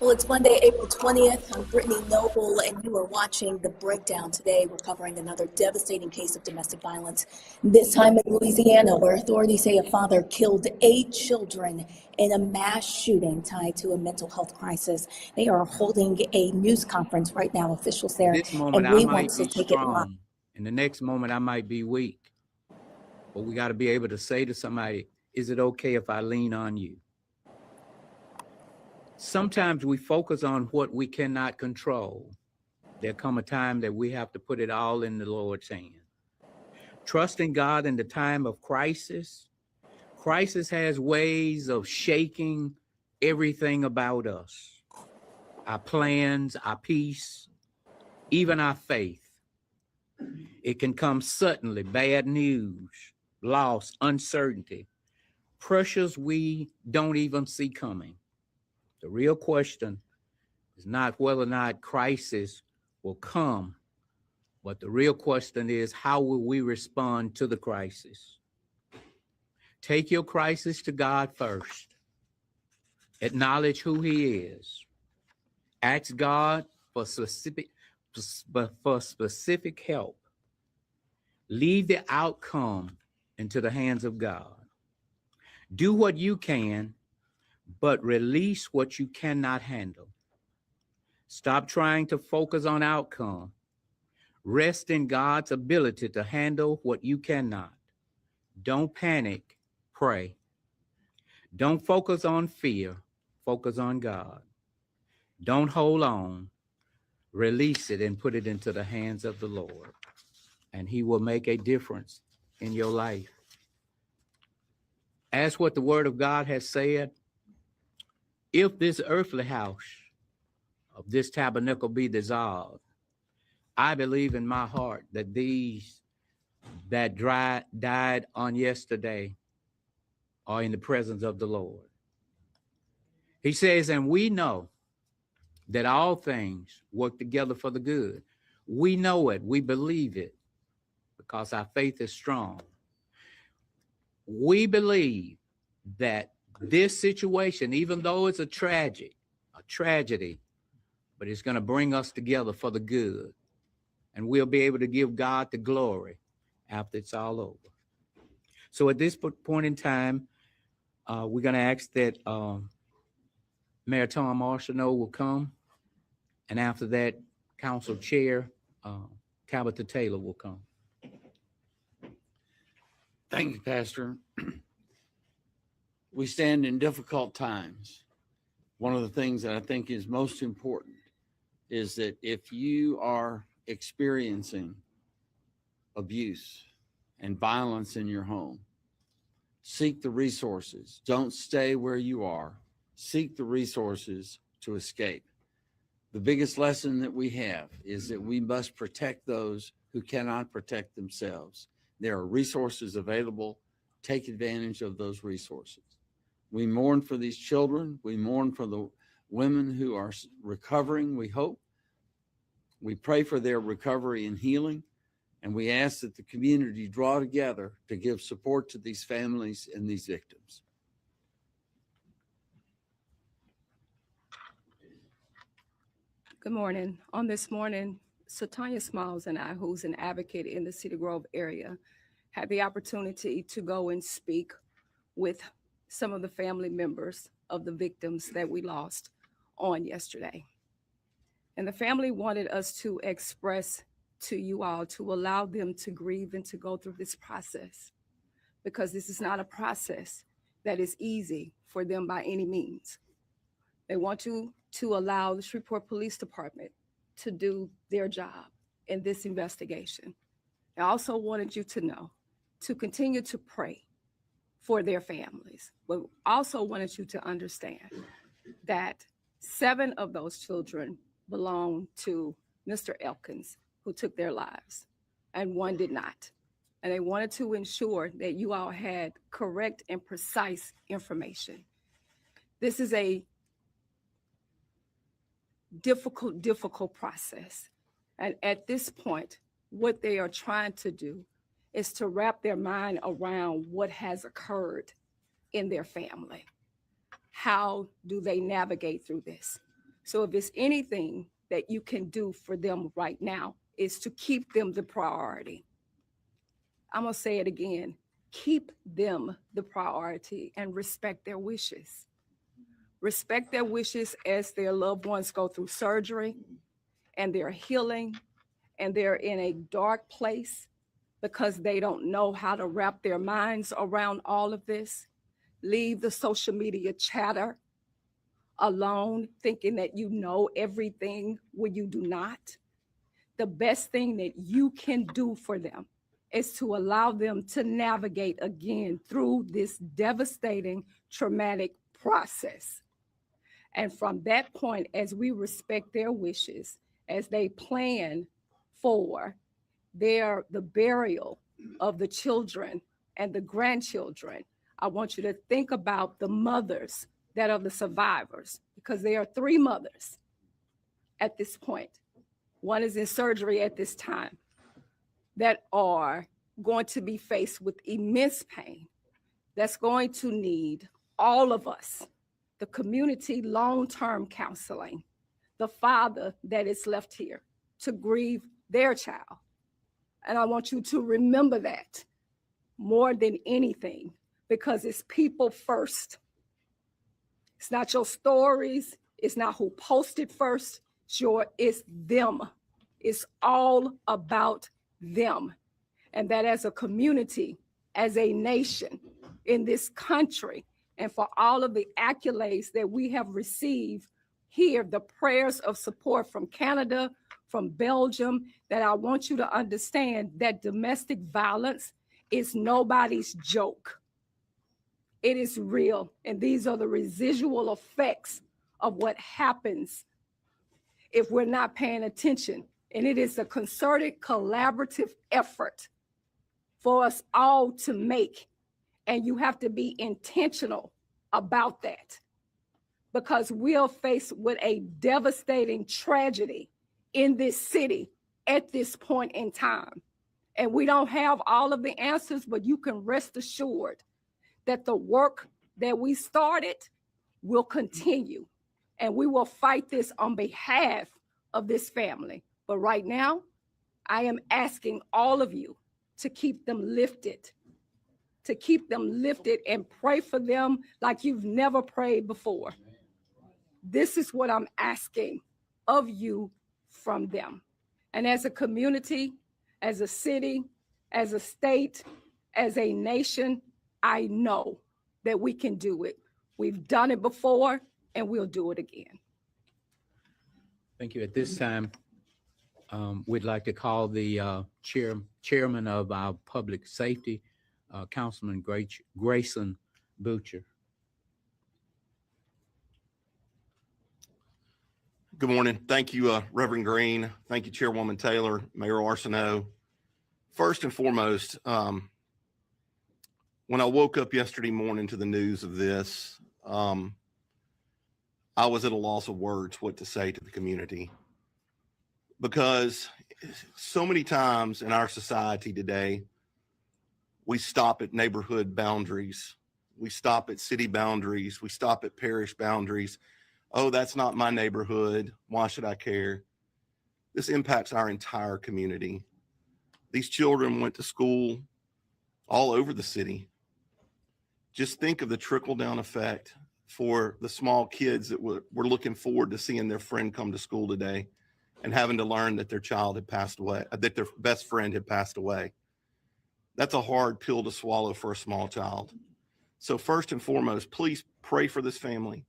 Well, it's Monday, April 20th. I'm Brittany Noble, and you are watching The Breakdown. Today, we're covering another devastating case of domestic violence, this time in Louisiana, where authorities say a father killed 8 children in a mass shooting tied to a mental health crisis. They are holding a news conference right now, officials there, This moment, and I we want might to be take it live. strong. In the next moment, I might be weak. But we got to be able to say to somebody, is it okay if I lean on you? Sometimes we focus on what we cannot control. There come a time that we have to put it all in the Lord's hand. Trusting God in the time of crisis. Crisis has ways of shaking everything about us. Our plans, our peace, even our faith. It can come suddenly, bad news, loss, uncertainty, pressures we don't even see coming. The real question is not whether or not crisis will come, but the real question is, how will we respond to the crisis? Take your crisis to God first. Acknowledge who He is. Ask God for specific help. Leave the outcome into the hands of God. Do what you can, but release what you cannot handle. Stop trying to focus on outcome. Rest in God's ability to handle what you cannot. Don't panic, pray. Don't focus on fear, focus on God. Don't hold on, release it and put it into the hands of the Lord, and He will make a difference in your life. As what the Word of God has said, if this earthly house of this tabernacle be dissolved, I believe in my heart that these that died on yesterday are in the presence of the Lord. He says, and we know that all things work together for the good. We know it, we believe it, because our faith is strong. We believe that this situation, even though it's a tragedy, but it's going to bring us together for the good. And we'll be able to give God the glory after it's all over. So at this point in time, we're going to ask that Mayor Tom Arsenault will come. And after that, Council Chair Tabitha Taylor will come. Thank you, Pastor. We stand in difficult times. One of the things that I think is most important is that if you are experiencing abuse and violence in your home, seek the resources. Don't stay where you are. Seek the resources to escape. The biggest lesson that we have is that we must protect those who cannot protect themselves. There are resources available. Take advantage of those resources. We mourn for these children. We mourn for the women who are recovering, we hope. We pray for their recovery and healing. And we ask that the community draw together to give support to these families and these victims. Good morning. On this morning, Satanya Smiles and I, who's an advocate in the Cedar Grove area, had the opportunity to go and speak with some of the family members of the victims that we lost on yesterday. And the family wanted us to express to you all to allow them to grieve and to go through this process, because this is not a process that is easy for them by any means. They want you to allow the Shreveport Police Department to do their job in this investigation. I also wanted you to know to continue to pray for their families, but also wanted you to understand that 7 of those children belong to Mr. Elkins, who took their lives, and 1 did not. And they wanted to ensure that you all had correct and precise information. This is a difficult process. And at this point, what they are trying to do is to wrap their mind around what has occurred in their family. How do they navigate through this? So if it's anything that you can do for them right now, is to keep them the priority. I'm going to say it again. Keep them the priority and respect their wishes. Respect their wishes as their loved ones go through surgery and they're healing and they're in a dark place because they don't know how to wrap their minds around all of this. Leave the social media chatter alone, thinking that you know everything when you do not. The best thing that you can do for them is to allow them to navigate again through this devastating, traumatic process. And from that point, as we respect their wishes, as they plan for the burial of the children and the grandchildren, I want you to think about the mothers that are the survivors, because there are 3 mothers at this point. One is in surgery at this time, that are going to be faced with immense pain, that's going to need all of us, the community long-term counseling, the father that is left here to grieve their child. And I want you to remember that more than anything, because it's people first. It's not your stories. It's not who posted first. It's them. It's all about them. And that as a community, as a nation in this country, and for all of the accolades that we have received here, the prayers of support from Canada, from Belgium, that I want you to understand that domestic violence is nobody's joke. It is real. And these are the residual effects of what happens if we're not paying attention. And it is a concerted, collaborative effort for us all to make. And you have to be intentional about that, because we're faced with a devastating tragedy in this city at this point in time. And we don't have all of the answers, but you can rest assured that the work that we started will continue, and we will fight this on behalf of this family. But right now, I am asking all of you to keep them lifted, and pray for them like you've never prayed before. This is what I'm asking of you from them. And as a community, as a city, as a state, as a nation, I know that we can do it. We've done it before, and we'll do it again. Thank you. At this time, we'd like to call the chairman of our public safety, Councilman Grayson Butcher. Good morning. Thank you, Reverend Green. Thank you, Chairwoman Taylor, Mayor Arsenault. First and foremost, when I woke up yesterday morning to the news of this, I was at a loss of words what to say to the community, because so many times in our society today, we stop at neighborhood boundaries. We stop at city boundaries. We stop at parish boundaries. Oh, that's not my neighborhood. Why should I care? This impacts our entire community. These children went to school all over the city. Just think of the trickle-down effect for the small kids that were looking forward to seeing their friend come to school today and having to learn that their child had passed away, that their best friend had passed away. That's a hard pill to swallow for a small child. So first and foremost, please pray for this family.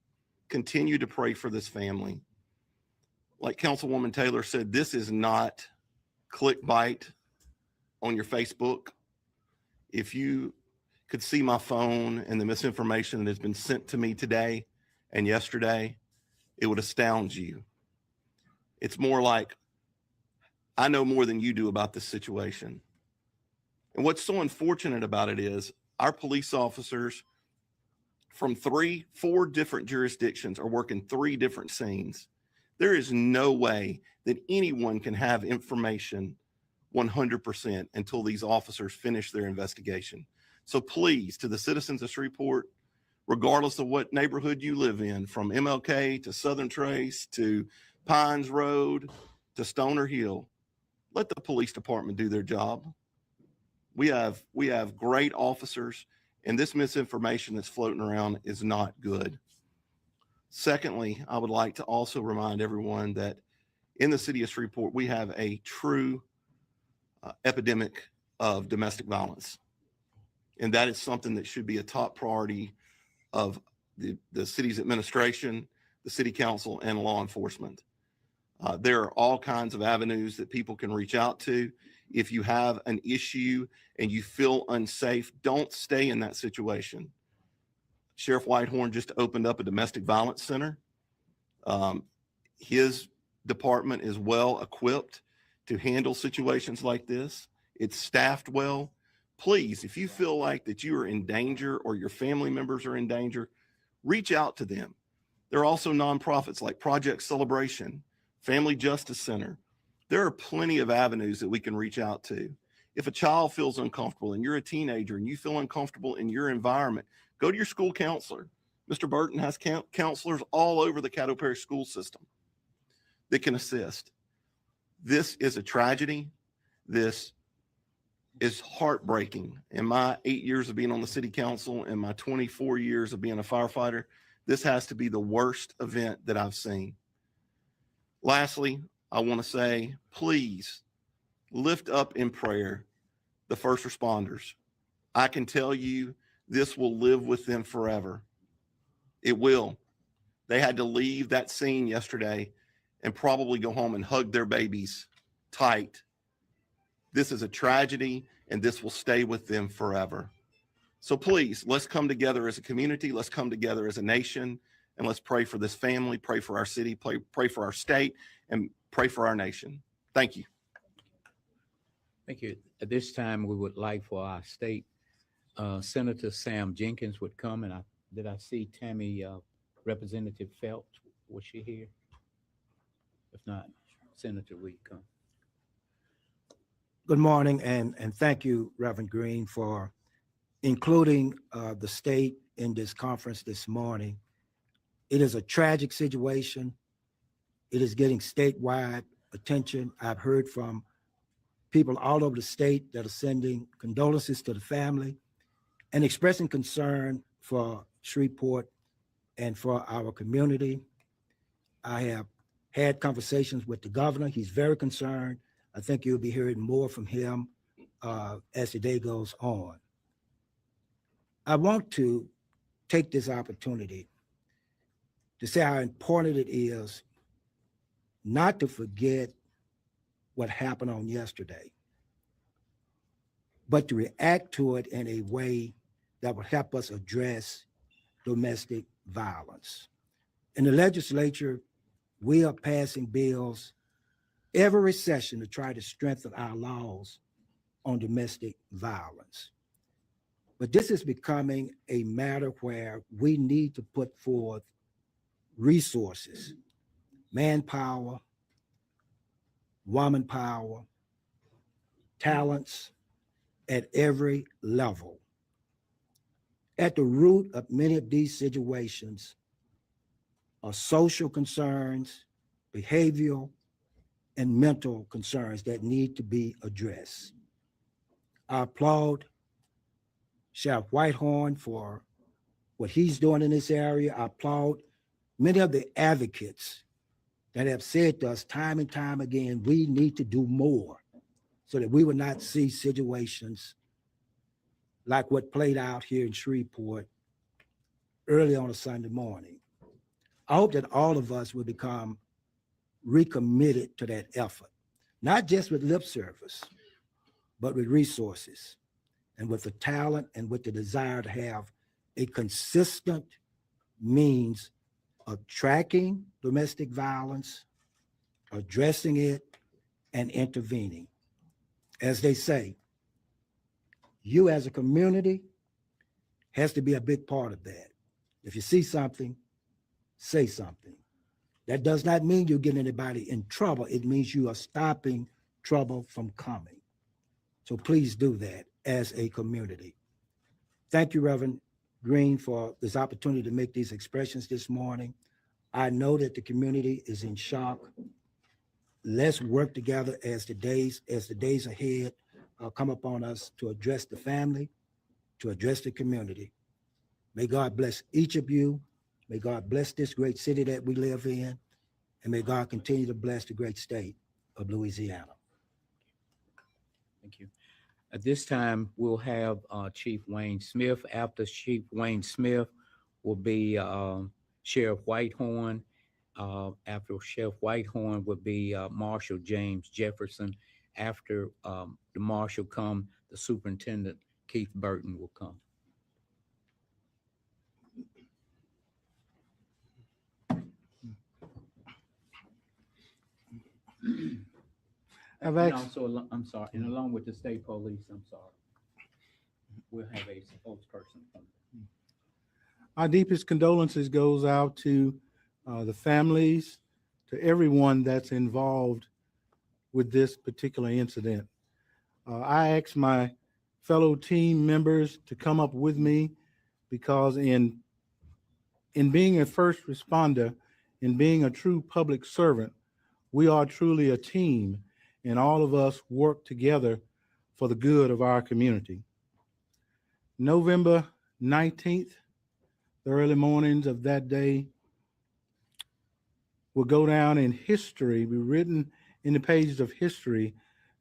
Continue to pray for this family. Like Councilwoman Taylor said, this is not clickbait on your Facebook. If you could see my phone and the misinformation that has been sent to me today and yesterday, it would astound you. It's more like, I know more than you do about this situation. And what's so unfortunate about it is our police officers from 4 different jurisdictions are working 3 different scenes. There is no way that anyone can have information 100% until these officers finish their investigation. So please, to the citizens of Shreveport, regardless of what neighborhood you live in, from MLK to Southern Trace to Pines Road to Stoner Hill. Let the police department do their job. We have great officers, and this misinformation that's floating around is not good. Secondly, I would like to also remind everyone that in the city of Shreveport, we have a true epidemic of domestic violence. And that is something that should be a top priority of the city's administration, the city council, and law enforcement. There are all kinds of avenues that people can reach out to. If you have an issue and you feel unsafe, don't stay in that situation. Sheriff Whitehorn just opened up a domestic violence center. His department is well equipped to handle situations like this. It's staffed well. Please, if you feel like that you are in danger or your family members are in danger, reach out to them. There are also nonprofits like Project Celebration, Family Justice Center. There are plenty of avenues that we can reach out to. If a child feels uncomfortable and you're a teenager and you feel uncomfortable in your environment, go to your school counselor. Mr. Burton has counselors all over the Caddo Parish school system that can assist. This is a tragedy. This is heartbreaking. In my 8 years of being on the city council and my 24 years of being a firefighter, this has to be the worst event that I've seen. Lastly, I want to say, please lift up in prayer the first responders. I can tell you this will live with them forever. It will. They had to leave that scene yesterday and probably go home and hug their babies tight. This is a tragedy, and this will stay with them forever. So please, let's come together as a community. Let's come together as a nation, and let's pray for this family, pray for our city, pray for our state, and pray for our nation. Thank you. Thank you. At this time, we would like for our state Senator Sam Jenkins would come, and did I see Tammy Representative Felt? Was she here? If not, Senator, will you come? Good morning, and thank you, Reverend Green, for including the state in this conference this morning. It is a tragic situation. It is getting statewide attention. I've heard from people all over the state that are sending condolences to the family and expressing concern for Shreveport and for our community. I have had conversations with the governor. He's very concerned. I think you'll be hearing more from him as the day goes on. I want to take this opportunity to say how important it is not to forget what happened on yesterday, but to react to it in a way that will help us address domestic violence. In the legislature, we are passing bills every session to try to strengthen our laws on domestic violence. But this is becoming a matter where we need to put forth resources, manpower, woman power, talents at every level. At the root of many of these situations are social concerns, behavioral, and mental concerns that need to be addressed. I applaud Sheriff Whitehorn for what he's doing in this area. I applaud many of the advocates that have said to us time and time again, we need to do more so that we will not see situations like what played out here in Shreveport early on a Sunday morning. I hope that all of us will become recommitted to that effort, not just with lip service, but with resources and with the talent and with the desire to have a consistent means of tracking domestic violence, addressing it, and intervening. As they say, you as a community has to be a big part of that. If you see something, say something. That does not mean you're getting anybody in trouble. It means you are stopping trouble from coming. So please do that as a community. Thank you, Reverend Green for this opportunity to make these expressions this morning. I know that the community is in shock. Let's work together as the days ahead come upon us to address the family, to address the community. May God bless each of you. May God bless this great city that we live in. And may God continue to bless the great state of Louisiana. Thank you. At this time, we'll have Chief Wayne Smith. After Chief Wayne Smith will be Sheriff Whitehorn. After Sheriff Whitehorn will be Marshal James Jefferson. After the Marshal come, the Superintendent Keith Burton will come. I've And asked- also, I'm sorry, and along with the state police, I'm sorry, we'll have a spokesperson from them. Our deepest condolences goes out to the families, to everyone that's involved with this particular incident. I asked my fellow team members to come up with me because in being a first responder, in being a true public servant, we are truly a team, and all of us work together for the good of our community. November 19th, the early mornings of that day will go down in history, be written in the pages of history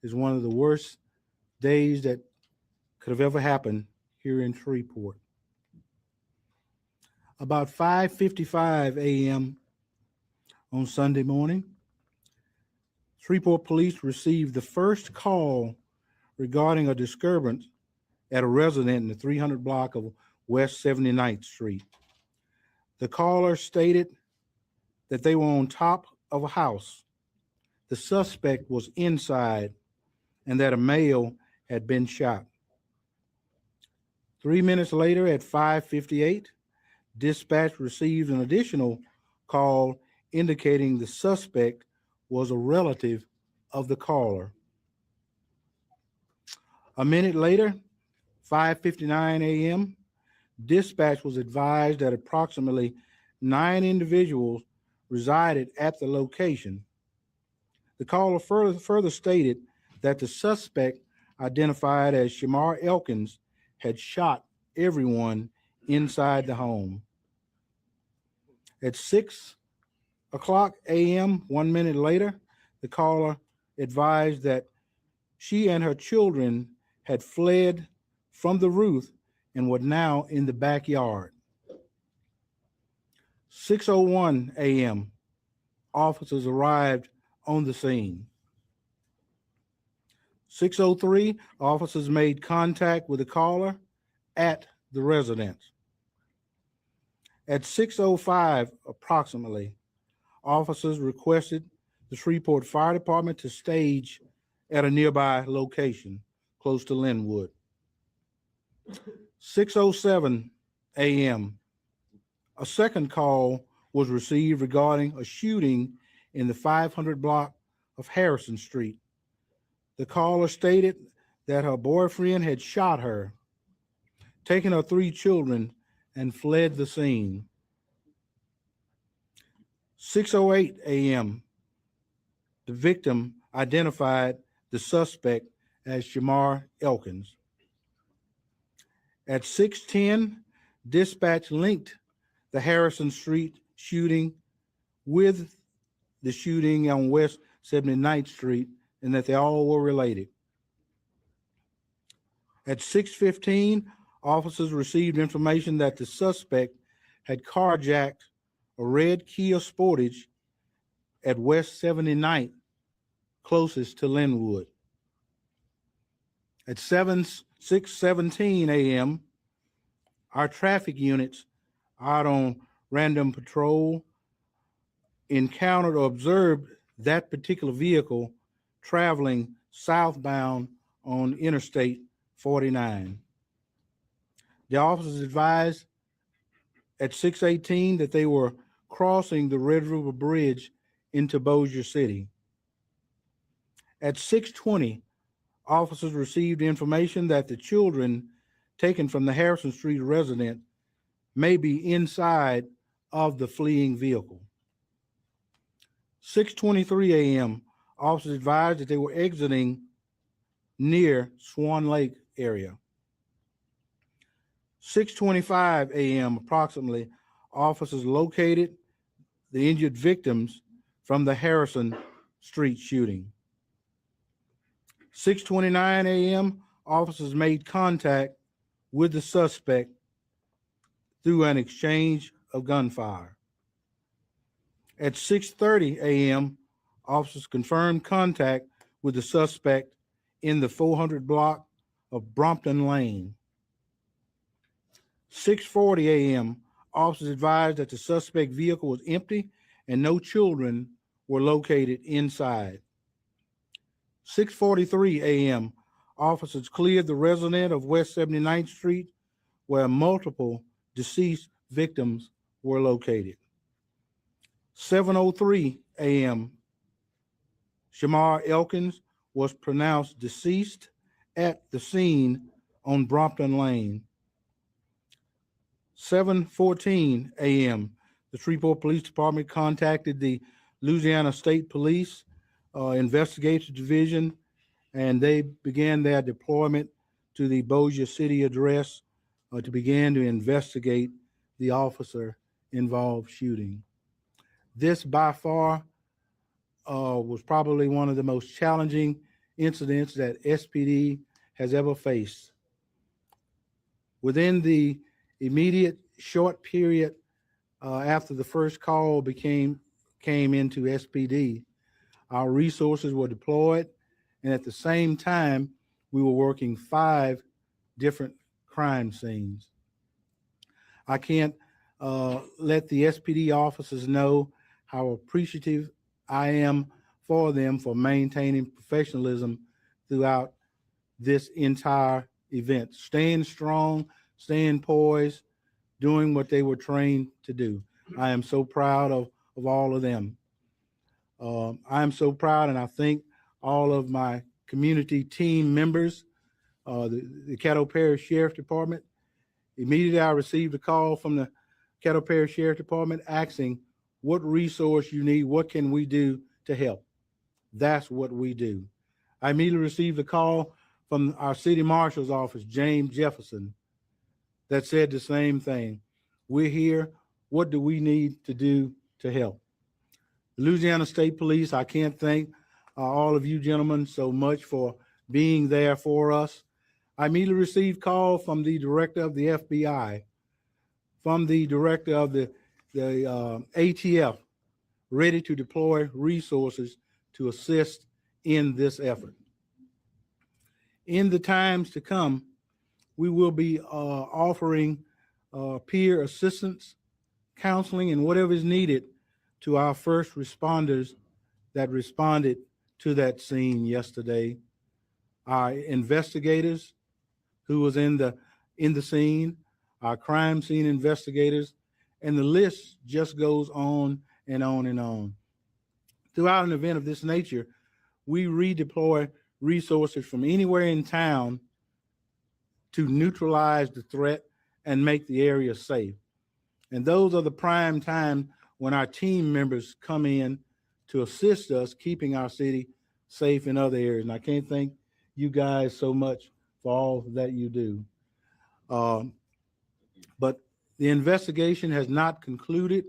as one of the worst days that could have ever happened here in Shreveport. About 5:55 a.m. on Sunday morning, Shreveport police received the first call regarding a disturbance at a resident in the 300 block of West 79th Street. The caller stated that they were on top of a house. The suspect was inside and that a male had been shot. 3 minutes later at 5:58, dispatch received an additional call indicating the suspect was a relative of the caller. A minute later, 5:59 a.m., dispatch was advised that approximately 9 individuals resided at the location. The caller further stated that the suspect, identified as Shamar Elkins, had shot everyone inside the home. At 6:00 a.m., 1 minute later, the caller advised that she and her children had fled from the roof and were now in the backyard. 6:01 a.m., officers arrived on the scene. 6:03, officers made contact with the caller at the residence. At 6:05 approximately, officers requested the Shreveport Fire Department to stage at a nearby location close to Linwood. 6:07 a.m., a second call was received regarding a shooting in the 500 block of Harrison Street. The caller stated that her boyfriend had shot her, taken her 3 children, and fled the scene. 6:08 a.m., the victim identified the suspect as Shamar Elkins. At 6:10, dispatch linked the Harrison Street shooting with the shooting on West 79th Street and that they all were related. At 6:15, officers received information that the suspect had carjacked a red Kia Sportage at West 79th, closest to Linwood. At 6:17 a.m., our traffic units out on random patrol encountered or observed that particular vehicle traveling southbound on Interstate 49. The officers advised at 6:18 that they were crossing the Red River Bridge into Bossier City. At 6:20, officers received information that the children taken from the Harrison Street residence may be inside of the fleeing vehicle. 6:23 a.m., officers advised that they were exiting near Swan Lake area. 6:25 a.m. approximately, officers located the injured victims from the Harrison Street shooting. 6:29 a.m., officers made contact with the suspect through an exchange of gunfire. At 6:30 a.m., officers confirmed contact with the suspect in the 400 block of Brompton Lane. 6:40 a.m., officers advised that the suspect vehicle was empty and no children were located inside. 6:43 a.m., officers cleared the resident of West 79th Street where multiple deceased victims were located. 7:03 a.m., Shamar Elkins was pronounced deceased at the scene on Brompton Lane. 7:14 a.m., the Shreveport Police Department contacted the Louisiana State Police Investigative Division, and they began their deployment to the Bossier City address to begin to investigate the officer involved shooting. This by far was probably one of the most challenging incidents that SPD has ever faced. Within the immediate short period after the first call came into SPD, our resources were deployed, and at the same time, we were working 5 different crime scenes. I can't let the SPD officers know how appreciative I am for them for maintaining professionalism throughout this entire event, staying strong, staying poised, doing what they were trained to do. I am so proud of all of them. I am so proud, and I thank all of my community team members, the Caddo Parish Sheriff Department. Immediately I received a call from the Caddo Parish Sheriff Department asking what resource you need, what can we do to help? That's what we do. I immediately received a call from our city marshal's office, James Jefferson, that said the same thing. We're here. What do we need to do to help? Louisiana State Police, I can't thank all of you gentlemen so much for being there for us. I immediately received call from the director of the FBI, from the director of the ATF, ready to deploy resources to assist in this effort. In the times to come, we will be offering peer assistance, counseling, and whatever is needed to our first responders that responded to that scene yesterday. Our investigators who was in the scene, our crime scene investigators, and the list just goes on and on and on. Throughout an event of this nature, we redeploy resources from anywhere in town to neutralize the threat and make the area safe. And those are the prime time when our team members come in to assist us keeping our city safe in other areas. And I can't thank you guys so much for all that you do. But the investigation has not concluded.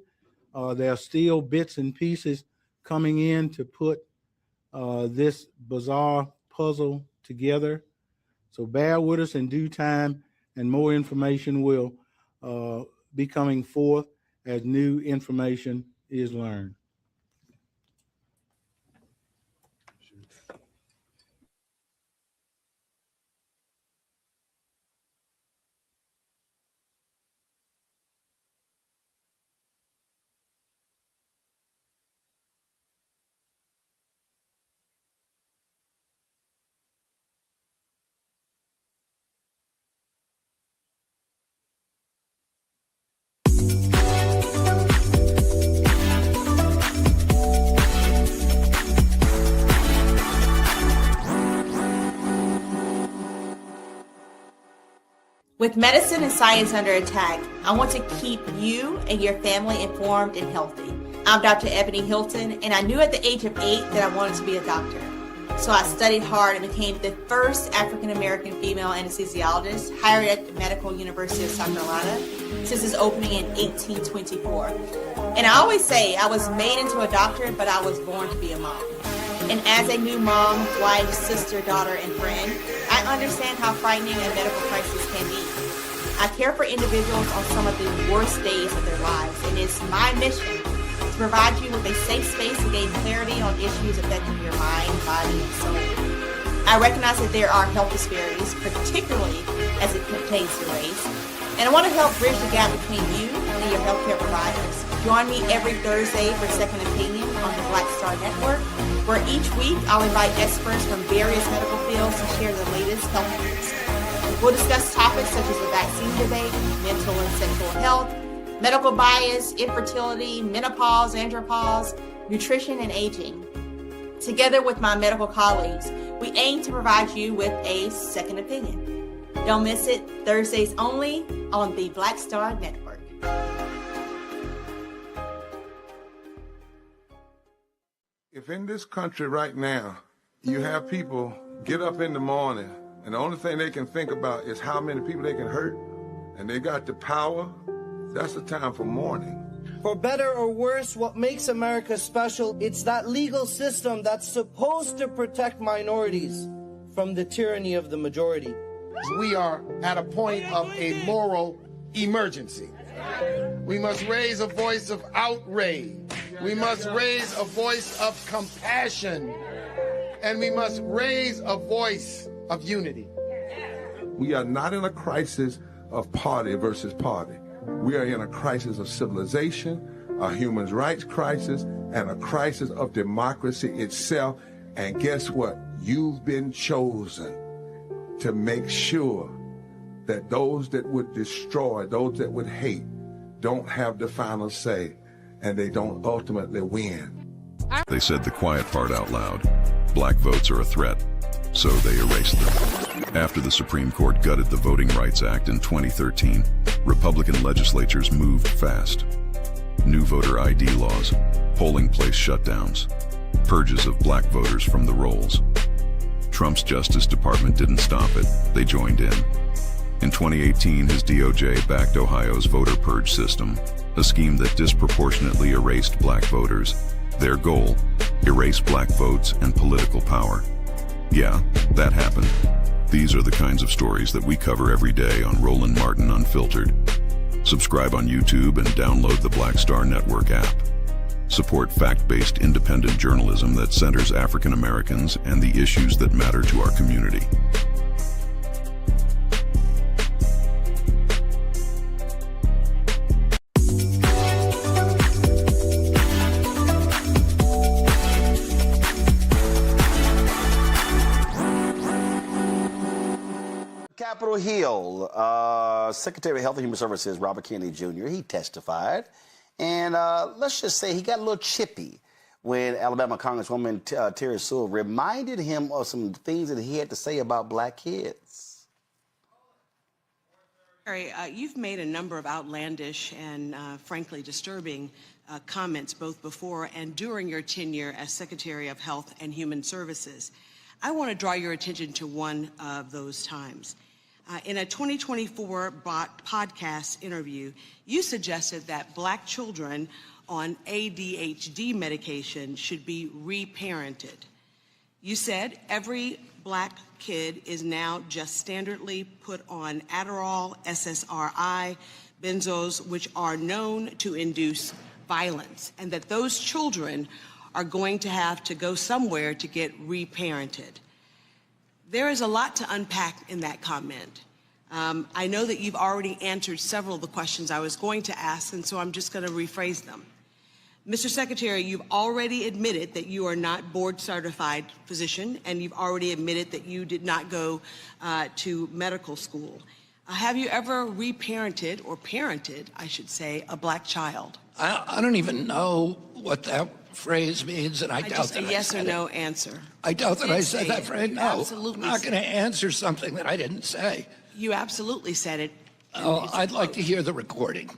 There are still bits and pieces coming in to put this bizarre puzzle together. So bear with us in due time, and more information will be coming forth as new information is learned. With medicine and science under attack, I want to keep you and your family informed and healthy. I'm Dr. Ebony Hilton, and I knew at the age of 8 that I wanted to be a doctor. So I studied hard and became the first African-American female anesthesiologist hired at the Medical University of South Carolina since its opening in 1824. And I always say I was made into a doctor, but I was born to be a mom. And as a new mom, wife, sister, daughter, and friend, I understand how frightening a medical crisis can be. I care for individuals on some of the worst days of their lives, and it's my mission to provide you with a safe space to gain clarity on issues affecting your mind, body, and soul. I recognize that there are health disparities, particularly as it pertains to race, and I want to help bridge the gap between you and your healthcare providers. Join me every Thursday for Second Opinion on the Black Star Network, where each week I'll invite experts from various medical fields to share the latest health news. We'll discuss topics such as the vaccine debate, mental and sexual health, medical bias, infertility, menopause, andropause, nutrition, and aging. Together with my medical colleagues, we aim to provide you with a second opinion. Don't miss it, Thursdays only on the Black Star Network. If in this country right now, you have people get up in the morning and the only thing they can think about is how many people they can hurt, and they got the power, that's the time for mourning. For better or worse, what makes America special, it's that legal system that's supposed to protect minorities from the tyranny of the majority. We are at a point of a moral emergency. We must raise a voice of outrage. We must raise a voice of compassion. And we must raise a voice of unity. We are not in a crisis of party versus party. We are in a crisis of civilization, a human rights crisis, and a crisis of democracy itself. And guess what? You've been chosen to make sure that those that would destroy, those that would hate, don't have the final say, and they don't ultimately win. They said the quiet part out loud. Black votes are a threat, so they erased them. After the Supreme Court gutted the Voting Rights Act in 2013, Republican legislatures moved fast. New voter ID laws, polling place shutdowns, purges of black voters from the rolls. Trump's Justice Department didn't stop it, they joined in. In 2018, his DOJ backed Ohio's voter purge system, a scheme that disproportionately erased black voters. Their goal, erase black votes and political power. Yeah, that happened. These are the kinds of stories that we cover every day on Roland Martin Unfiltered. Subscribe on YouTube and download the Black Star Network app. Support fact-based independent journalism that centers African Americans and the issues that matter to our community. Capitol Hill, Secretary of Health and Human Services Robert Kennedy Jr., he testified. And let's just say he got a little chippy when Alabama Congresswoman Terry Sewell reminded him of some things that he had to say about black kids. Terry, you've made a number of outlandish and frankly disturbing comments both before and during your tenure as Secretary of Health and Human Services. I want to draw your attention to one of those times. In a 2024 podcast interview, you suggested that black children on ADHD medication should be reparented. You said every black kid is now just standardly put on Adderall, SSRI, benzos, which are known to induce violence, and that those children are going to have to go somewhere to get reparented. There is a lot to unpack in that comment. I know that you've already answered several of the questions I was going to ask, and so I'm just going to rephrase them. Mr. Secretary, you've already admitted that you are not board-certified physician, and you've already admitted that you did not go to medical school. Have you ever reparented, or parented, I should say, a black child? I don't even know what that phrase means, and I doubt just that a yes I or said no it. answer. I doubt that I Did said say that it. phrase. You No, absolutely I'm not said going to answer something that I didn't say. You absolutely said it. Oh, I'd like to hear the recording.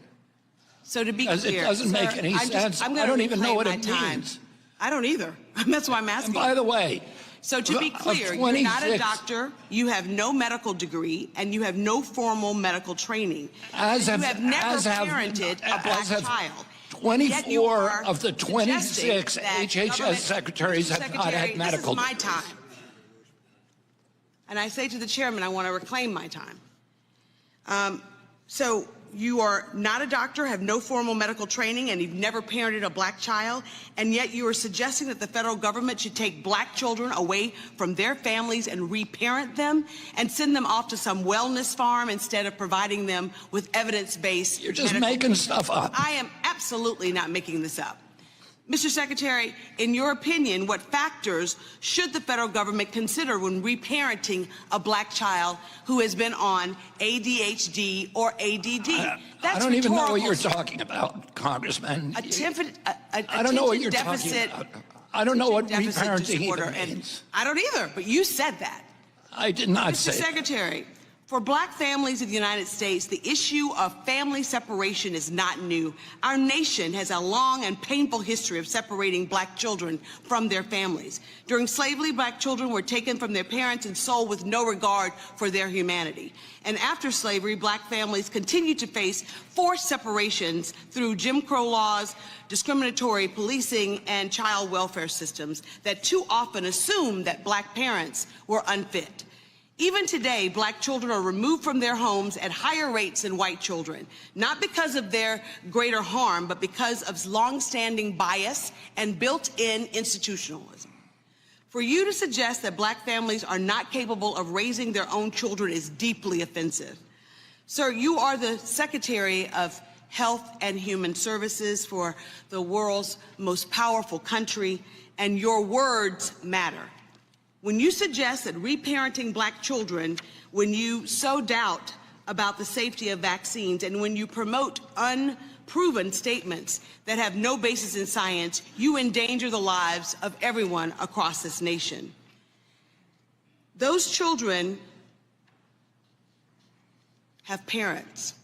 So to be Because clear, it doesn't sir, make any sense. I'm I gonna don't even know reclaim what my it time. means. I don't either. That's why I'm asking. And by the way, so to be of clear, you're not a 26 doctor, you have no medical degree, and you have no formal medical training. You have never parented a black child. 24 of the 26 suggesting that HHS government- secretaries have not Secretary, had medical This is my degrees. time. And I say to the chairman, I want to reclaim my time. So you are not a doctor, have no formal medical training, and you've never parented a black child, and yet you are suggesting that the federal government should take black children away from their families and reparent them and send them off to some wellness farm instead of providing them with evidence-based. You're just medical making care. stuff up. I am absolutely not making this up. Mr. Secretary, in your opinion, what factors should the federal government consider when reparenting a black child who has been on ADHD or ADD? I don't even know what you're talking about, Congressman. I don't know what you're talking about. I don't know what reparenting even means. I don't either, but you said that. I did not say Mr. that. Secretary, for black families in the United States, the issue of family separation is not new. Our nation has a long and painful history of separating black children from their families. During slavery, black children were taken from their parents and sold with no regard for their humanity. And after slavery, black families continued to face forced separations through Jim Crow laws, discriminatory policing, and child welfare systems that too often assumed that black parents were unfit. Even today, black children are removed from their homes at higher rates than white children, not because of their greater harm, but because of longstanding bias and built-in institutionalism. For you to suggest that black families are not capable of raising their own children is deeply offensive. Sir, you are the Secretary of Health and Human Services for the world's most powerful country, and your words matter. When you suggest that reparenting black children, when you sow doubt about the safety of vaccines, and when you promote unproven statements that have no basis in science, you endanger the lives of everyone across this nation. Those children have parents,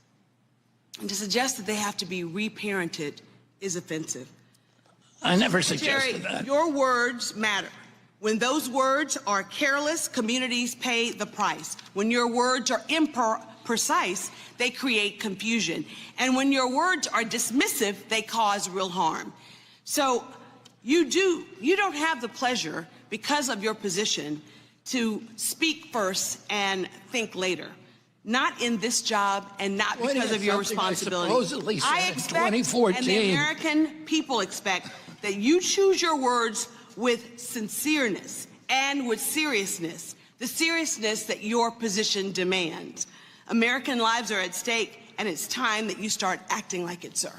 and to suggest that they have to be reparented is offensive. I never Secretary, suggested that. your words matter. When those words are careless, communities pay the price. When your words are imprecise, they create confusion. And when your words are dismissive, they cause real harm. So you don't have the pleasure, because of your position, to speak first and think later. Not in this job and not because of your responsibility. I expect, and the American people expect, that you choose your words with sincereness and with seriousness, the seriousness that your position demands. American lives are at stake, and it's time that you start acting like it, sir.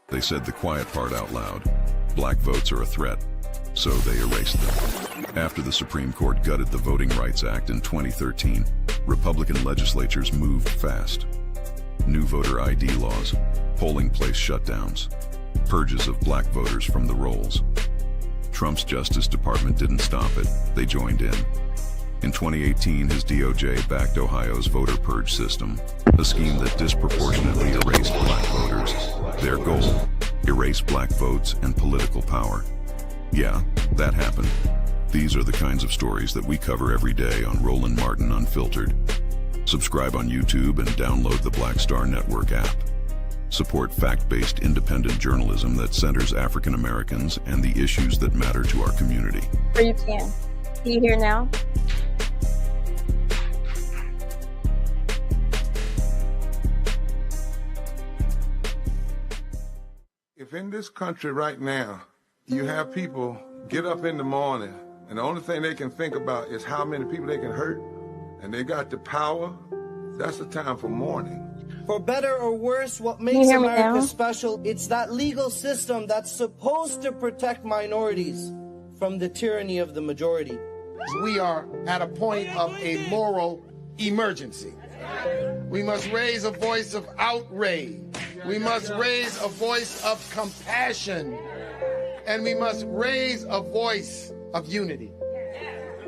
They said the quiet part out loud. Black votes are a threat, so they erased them. After the Supreme Court gutted the Voting Rights Act in 2013, Republican legislatures moved fast. New voter ID laws, polling place shutdowns, purges of black voters from the rolls. Trump's Justice Department didn't stop it, they joined in. In 2018, his DOJ backed Ohio's voter purge system, a scheme that disproportionately erased black voters. Their goal, erase black votes and political power. Yeah, that happened. These are the kinds of stories that we cover every day on Roland Martin Unfiltered. Subscribe on YouTube and download the Black Star Network app. support fact-based independent journalism that centers African Americans and the issues that matter to our community. Or you can. Can you hear now? If in this country right now, you have people get up in the morning and the only thing they can think about is how many people they can hurt, and they got the power, that's the time for mourning. For better or worse, what makes America special, it's that legal system that's supposed to protect minorities from the tyranny of the majority. We are at a point of a moral emergency. We must raise a voice of outrage. We must raise a voice of compassion. And we must raise a voice of unity.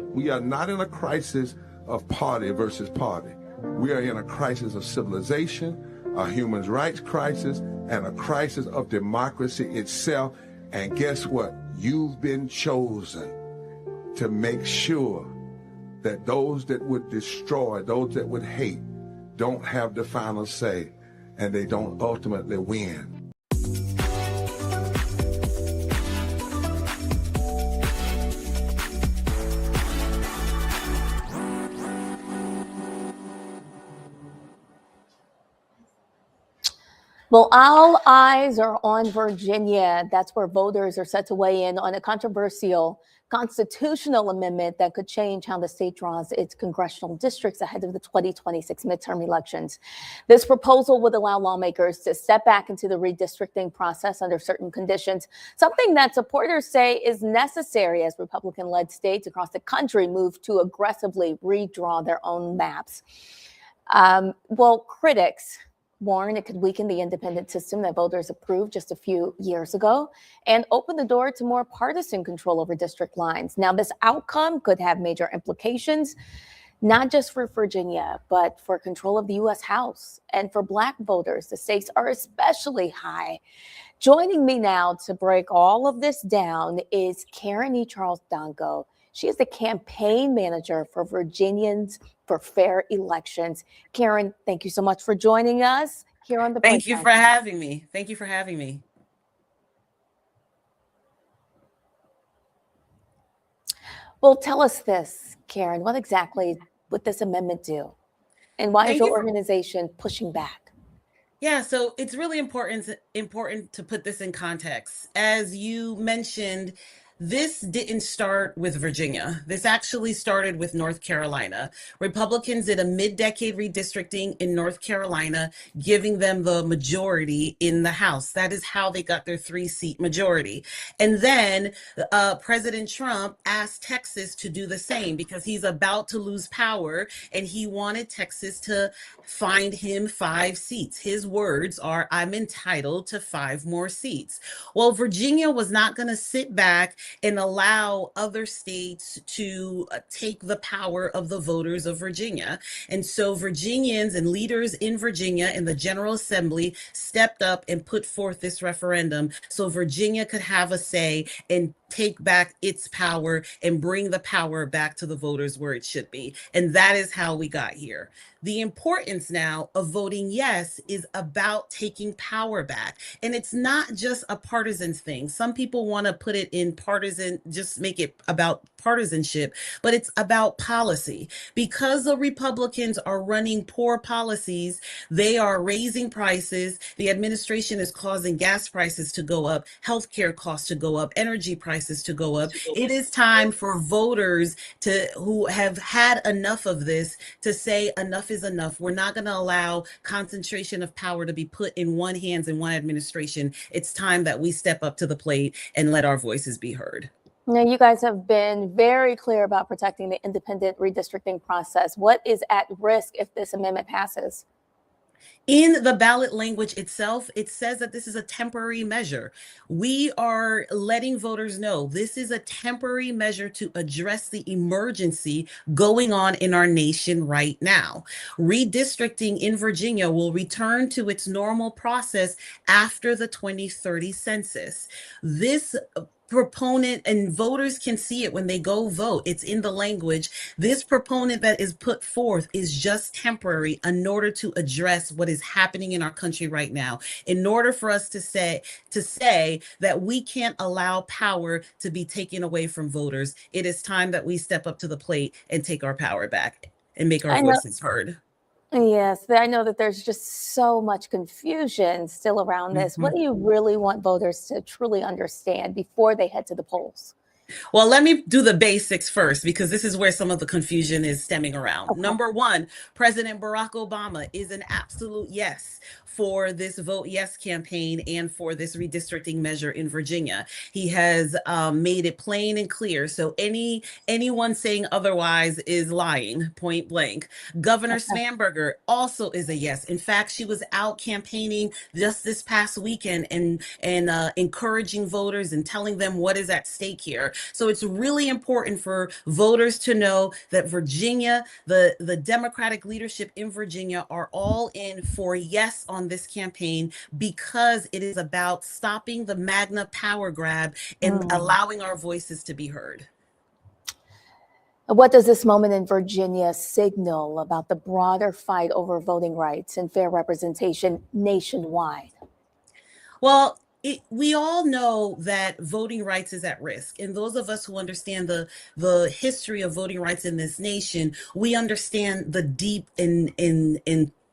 We are not in a crisis of party versus party. We are in a crisis of civilization, a human rights crisis, and a crisis of democracy itself. And guess what? You've been chosen to make sure that those that would destroy, those that would hate, don't have the final say, and they don't ultimately win. Well, all eyes are on Virginia. That's where voters are set to weigh in on a controversial constitutional amendment that could change how the state draws its congressional districts ahead of the 2026 midterm elections. This proposal would allow lawmakers to step back into the redistricting process under certain conditions, something that supporters say is necessary as Republican-led states across the country move to aggressively redraw their own maps. Well, critics warn it could weaken the independent system that voters approved just a few years ago and open the door to more partisan control over district lines. Now, this outcome could have major implications, not just for Virginia, but for control of the U.S. House. And for Black voters, the stakes are especially high. Joining me now to break all of this down is Karen E. Charles Dongo. She is the campaign manager for Virginians for Fair Elections. Karen, thank you so much for joining us here on the Thank you for having me. Thank you for having me. Well, tell us this, Karen, what exactly would this amendment do? And why is your organization pushing back? Yeah, so it's really important to put this in context. As you mentioned, this didn't start with Virginia. This actually started with North Carolina. Republicans did a mid-decade redistricting in North Carolina, giving them the majority in the House. That is how they got their 3-seat majority. And then President Trump asked Texas to do the same because he's about to lose power and he wanted Texas to find him 5 seats. His words are, "I'm entitled to 5 more seats." Well, Virginia was not going to sit back and allow other states to take the power of the voters of Virginia. And so Virginians and leaders in Virginia in the General Assembly stepped up and put forth this referendum so Virginia could have a say and take back its power and bring the power back to the voters where it should be. And that is how we got here. The importance now of voting yes is about taking power back. And it's not just a partisan thing. Some people want to put it in partisan, just make it about partisanship, but it's about policy. Because the Republicans are running poor policies, they are raising prices. The administration is causing gas prices to go up, healthcare costs to go up, energy prices to go up. It is time for voters who have had enough of this to say enough is enough. We're not going to allow concentration of power to be put in one hands in one administration. It's time that we step up to the plate and let our voices be heard. Now, you guys have been very clear about protecting the independent redistricting process. What is at risk if this amendment passes? In the ballot language itself, it says that this is a temporary measure. We are letting voters know this is a temporary measure to address the emergency going on in our nation right now. Redistricting in Virginia will return to its normal process after the 2030 census. This proponent, and voters can see it when they go vote. It's in the language. This proponent that is put forth is just temporary in order to address what is happening in our country right now. In order for us to say that we can't allow power to be taken away from voters, it is time that we step up to the plate and take our power back and make our I know. voices heard. Yes, I know that there's just so much confusion still around this. What do you really want voters to truly understand before they head to the polls? Well, let me do the basics first, because this is where some of the confusion is stemming around. Okay. Number one, President Barack Obama is an absolute yes for this Vote Yes campaign and for this redistricting measure in Virginia. He has made it plain and clear. So anyone saying otherwise is lying, point blank. Governor Svanberger also is a yes. In fact, she was out campaigning just this past weekend and encouraging voters and telling them what is at stake here. So it's really important for voters to know that Virginia, the Democratic leadership in Virginia, are all in for yes on this campaign, because it is about stopping the MAGNA power grab and allowing our voices to be heard. What does this moment in Virginia signal about the broader fight over voting rights and fair representation nationwide? Well, we all know that voting rights is at risk. And those of us who understand the history of voting rights in this nation, we understand the deep in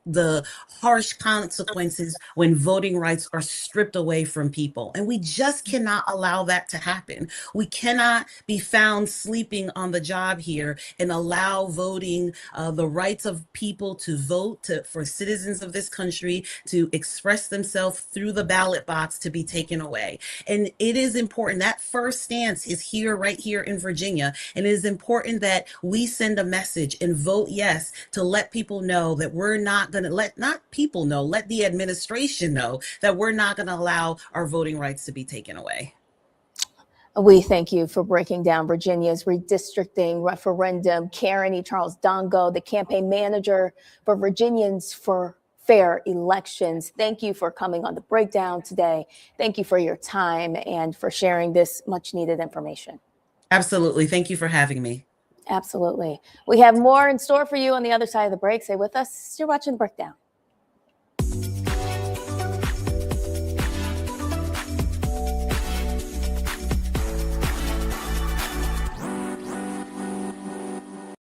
the harsh consequences when voting rights are stripped away from people. And we just cannot allow that to happen. We cannot be found sleeping on the job here and allow voting, the rights of people to vote, for citizens of this country to express themselves through the ballot box, to be taken away. And it is important. That first stance is here, right here in Virginia. And it is important that we send a message and vote yes to let people know that we're not going to let the administration know that we're not going to allow our voting rights to be taken away. We thank you for breaking down Virginia's redistricting referendum. Karen E. Charles Dongo, the campaign manager for Virginians for Fair Elections. Thank you for coming on The Breakdown today. Thank you for your time and for sharing this much needed information. Absolutely. Thank you for having me. Absolutely. We have more in store for you on the other side of the break. Stay with us. You're watching The Breakdown.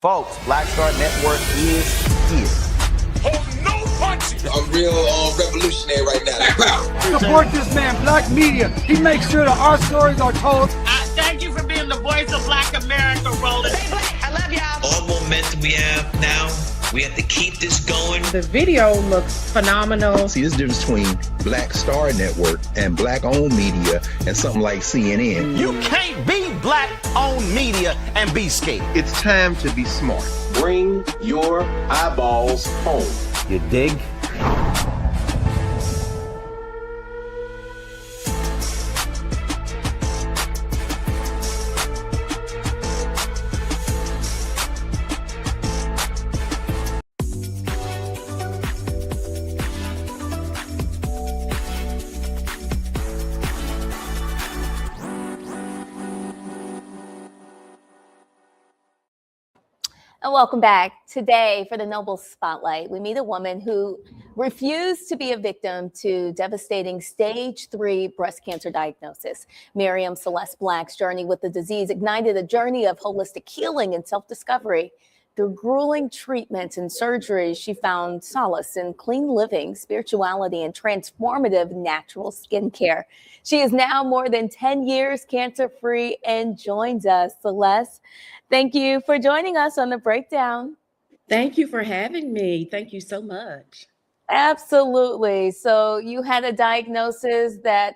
Folks, Black Star Network is here. Hold no punches. I'm real revolutionary right now. Support this man, Black Media. He makes sure that our stories are told. Thank you for being the voice of Black America, Roland. Stay black. I love y'all. All momentum we have now, we have to keep this going. The video looks phenomenal. See, this difference between Black Star Network and Black-owned media and something like CNN. You can't be Black-owned media and be scared. It's time to be smart. Bring your eyeballs home. You dig? And welcome back. Today for the Noble Spotlight, we meet a woman who refused to be a victim to devastating stage 3 breast cancer diagnosis. Miriam Celeste Black's journey with the disease ignited a journey of holistic healing and self-discovery. Through grueling treatments and surgeries, she found solace in clean living, spirituality, and transformative natural skincare. She is now more than 10 years cancer-free and joins us. Celeste, thank you for joining us on The Breakdown. Thank you for having me. Thank you so much. Absolutely. So you had a diagnosis that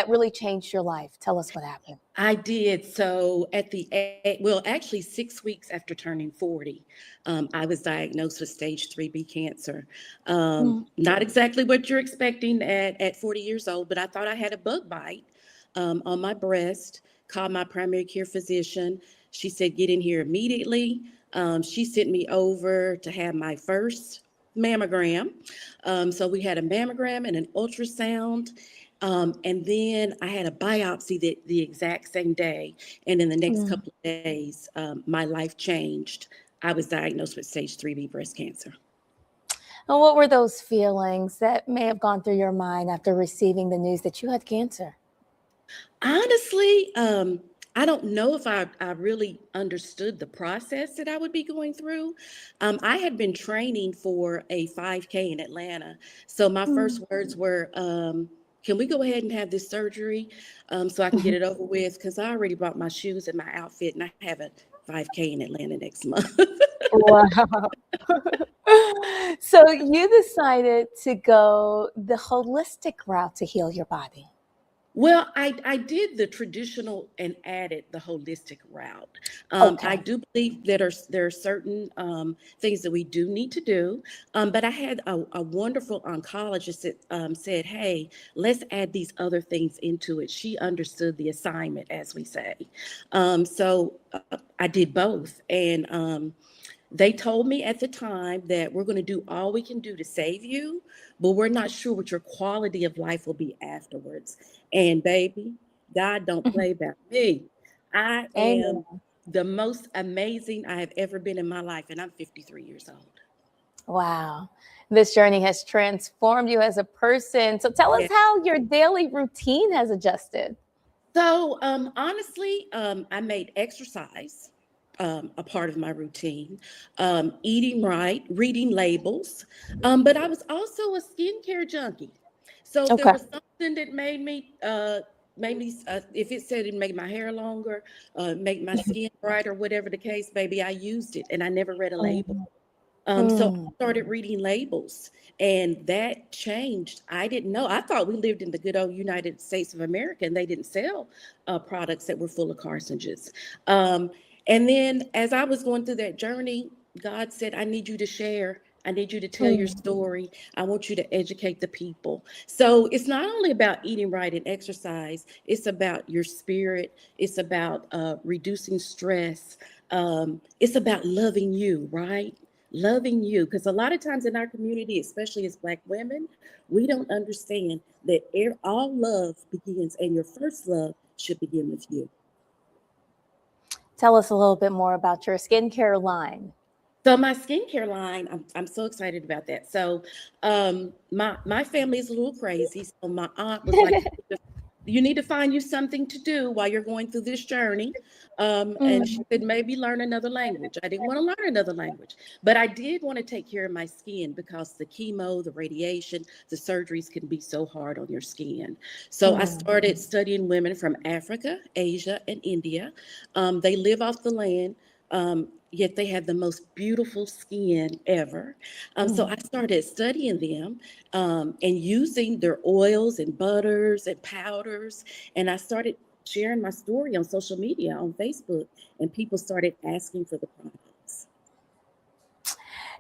really changed your life. Tell us what happened. I did. So actually 6 weeks after turning 40, I was diagnosed with stage 3B cancer. Not exactly what you're expecting at 40 years old, but I thought I had a bug bite on my breast. Called my primary care physician. She said, get in here immediately. She sent me over to have my first mammogram. So we had a mammogram and an ultrasound. And then I had a biopsy the exact same day. And in the next couple of days, my life changed. I was diagnosed with stage 3B breast cancer. And what were those feelings that may have gone through your mind after receiving the news that you had cancer? Honestly, I don't know if I really understood the process that I would be going through. I had been training for a 5K in Atlanta. So my first words were, can we go ahead and have this surgery so I can get it over with? Because I already bought my shoes and my outfit, and I have a 5K in Atlanta next month. Wow. So you decided to go the holistic route to heal your body. Well, I did the traditional and added the holistic route. Okay. I do believe that there are certain things that we do need to do, but I had a wonderful oncologist that said, hey, let's add these other things into it. She understood the assignment, as we say. So I did both. And they told me at the time that we're going to do all we can do to save you, but we're not sure what your quality of life will be afterwards. And baby, God don't play about me. I Amen. am the most amazing I have ever been in my life, and I'm 53 years old. Wow. This journey has transformed you as a person. So tell us how your daily routine has adjusted. So honestly, I made exercise a part of my routine, eating right, reading labels, but I was also a skincare junkie. So if there Okay. was something that made me, if it said it made my hair longer, make my skin brighter, whatever the case, baby, I used it, and I never read a label. So I started reading labels, and that changed. I didn't know. I thought we lived in the good old United States of America, and they didn't sell products that were full of carcinogens. And then as I was going through that journey, God said, I need you to share. I need you to tell your story. I want you to educate the people. So it's not only about eating right and exercise, it's about your spirit. It's about reducing stress. It's about loving you, right? Loving you, because a lot of times in our community, especially as Black women, we don't understand that all love begins, and your first love should begin with you. Tell us a little bit more about your skincare line. So my skincare line, I'm so excited about that. So my family is a little crazy. So my aunt was like, you need to find you something to do while you're going through this journey. And she said, maybe learn another language. I didn't want to learn another language, but I did want to take care of my skin because the chemo, the radiation, the surgeries can be so hard on your skin. So I started studying women from Africa, Asia, and India. They live off the land. Yet they have the most beautiful skin ever. So I started studying them and using their oils and butters and powders. And I started sharing my story on social media, on Facebook, and people started asking for the products.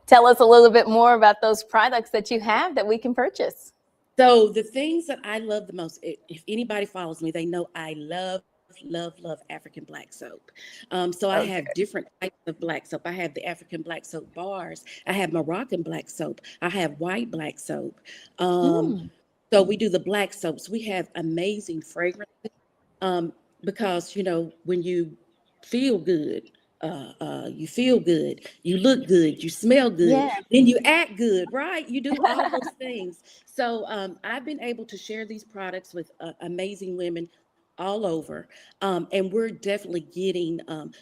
Tell us a little bit more about those products that you have that we can purchase. So the things that I love the most, if anybody follows me, they know I love African black soap. So I have different types of black soap. I have the African black soap bars. I have Moroccan black soap. I have white black soap. So we do the black soaps. We have amazing fragrances because, when you feel good, you feel good, you look good, you smell good, then you act good, right? You do all those things. So I've been able to share these products with amazing women all over. And we're definitely getting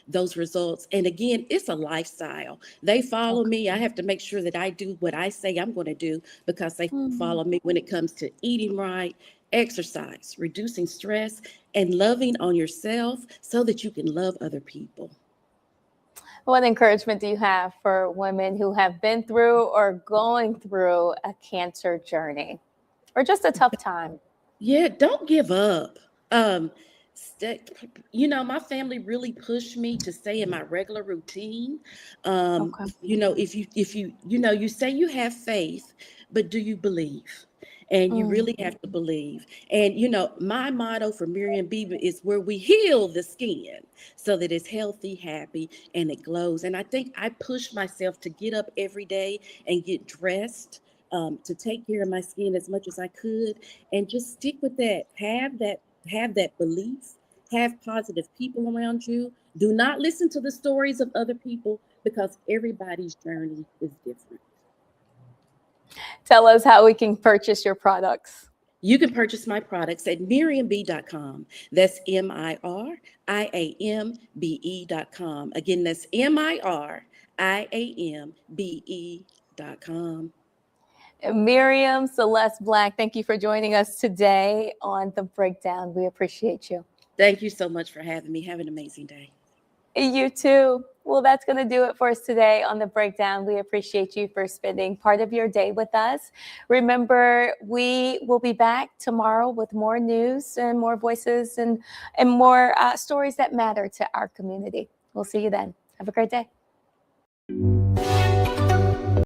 those results. And again, it's a lifestyle. They follow me. I have to make sure that I do what I say I'm going to do because they follow me when it comes to eating right, exercise, reducing stress, and loving on yourself so that you can love other people. What encouragement do you have for women who have been through or going through a cancer journey or just a tough time? Yeah, don't give up. My family really pushed me to stay in my regular routine. If you say you have faith, but do you believe? And you really have to believe. And my motto for Miriam Beaver is where we heal the skin so that it's healthy, happy, and it glows. And I think I push myself to get up every day and get dressed to take care of my skin as much as I could, and just stick with that. Have that belief. Have positive people around you. Do not listen to the stories of other people, because everybody's journey is different. Tell us how we can purchase your products. You can purchase my products at miriamb.com. That's MIRIAMBE.com. Again, that's MIRIAMBE.com. Miriam Celeste Black, thank you for joining us today on The Breakdown. We appreciate you. Thank you so much for having me. Have an amazing day. You too. Well, that's going to do it for us today on The Breakdown. We appreciate you for spending part of your day with us. Remember, we will be back tomorrow with more news and more voices and more stories that matter to our community. We'll see you then. Have a great day.